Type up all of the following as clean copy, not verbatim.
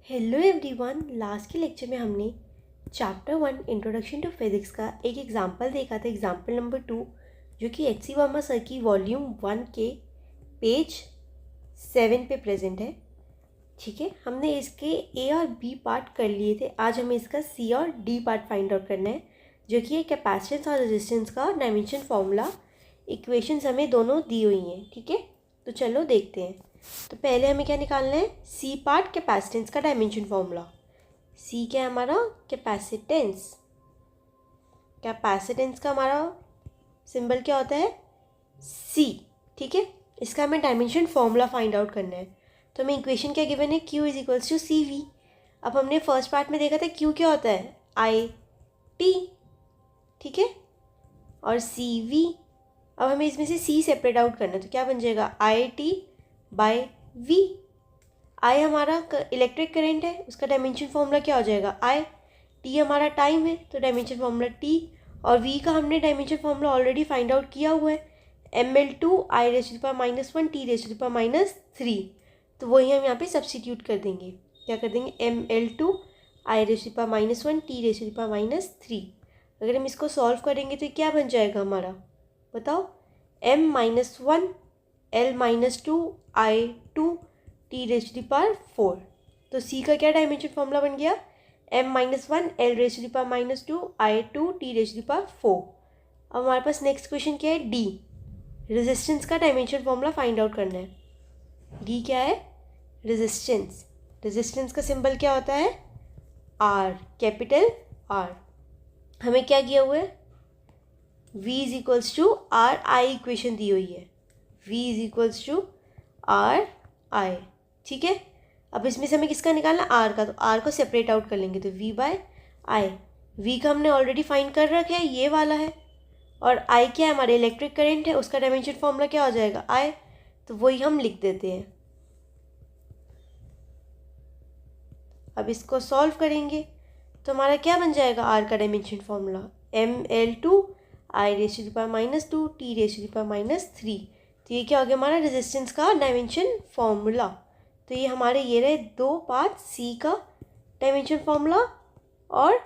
Hello everyone. Last के lecture में हमने चैप्टर 1 इंट्रोडक्शन टू फिजिक्स का एक एग्जांपल देखा था, एग्जांपल नंबर 2, जो कि एच.सी. वर्मा सर की वॉल्यूम 1 के पेज 7 पे प्रेजेंट है। ठीक है, हमने इसके ए और बी पार्ट कर लिए थे। आज हमें इसका सी और डी पार्ट फाइंड आउट करना है, जो कि ये कैपेसिटेंस और रेजिस्टेंस का डायमेंशन फॉर्मूला इक्वेशंस हमें दोनों दी हुई हैं। ठीक है, तो चलो देखते हैं। तो पहले हमें क्या निकालना है, सी पार्ट कैपेसिटेंस का डायमेंशन फॉर्मूला। सी क्या है हमारा, कैपेसिटेंस। कैपेसिटेंस का हमारा सिंबल क्या होता है, सी। ठीक है, इसका हमें डायमेंशन फॉर्मूला फाइंड आउट करना है। तो हमें इक्वेशन क्या गिवन है, q is equals to c v. अब हमने फर्स्ट पार्ट में देखा था क्यू क्या होता है, आई टी। ठीक है, और सी वी। अब हमें इसमें से सी सेपरेट आउट करना है, तो क्या बन जाएगा, आई टी बाय वी। आई हमारा इलेक्ट्रिक करंट है, उसका डायमेंशन फॉर्मूला क्या हो जाएगा, आई। टी हमारा टाइम है, तो डायमेंशन फॉर्मूला टी। और वी का हमने dimension formula already find out किया हुआ है, ml2 I raise to the power -1 t raise to the power -3। तो वही हम यहाँ पे सब्सटीट्यूट कर देंगे। क्या कर देंगे, ml2 I raise to the power -1 t raise to the power -3। अगर हम इसको सॉल्व करेंगे तो क्या बन जाएगा हमारा, बताओ, m-1 l-2 i2 t raise to the power 4। तो सी का क्या डायमेंशन फॉर्मूला बन गया, m-1 l raise to the power -2 i2 t raise to the power 4। अब हमारे पास नेक्स्ट क्वेश्चन क्या है, डी। रेजिस्टेंस का डायमेंशन फॉर्मूला फाइंड आउट करना है। डी क्या है, रेजिस्टेंस। रेजिस्टेंस का सिंबल क्या होता है, आर, कैपिटल आर। हमें क्या किया हुआ है, v is equals to R I equation दी हुई है, v is equals to R I. ठीक है, अब इसमें से हमें किसका निकालना, आर का। तो आर को सेपरेट आउट कर लेंगे, तो v बाय आई। v का हमने ऑलरेडी फाइंड कर रखा है, ये वाला है। और आई क्या है, हमारे इलेक्ट्रिक करंट है, उसका डायमेंशन फॉर्मूला क्या हो जाएगा, आई। तो वही हम लिख देते हैं। अब इसको सॉल्व करेंगे तो हमारा क्या बन जाएगा, आर का dimension formula ml2 I raise to the power -2 t raise to the power -3। तो ये क्या हो गया, हमारा रेजिस्टेंस का डायमेंशन फॉर्मूला। तो ये हमारे ये रहे दो पार्ट, सी का डायमेंशन फॉर्मूला और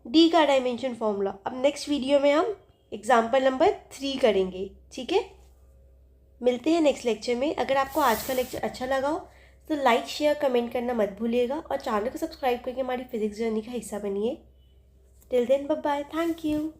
डी का डायमेंशन फॉर्मूला। अब नेक्स्ट वीडियो में हम एग्जाम्पल नंबर 3 करेंगे। ठीक है, मिलते हैं नेक्स्ट लेक्चर में। अगर आपको आज का लेक्चर अच्छा लगा हो तो लाइक शेयर कमेंट करना मत भूलिएगा, और चैनल को सब्सक्राइब करके हमारी फिजिक्स जर्नी का हिस्सा बनिए। Till then, bye bye, thank you.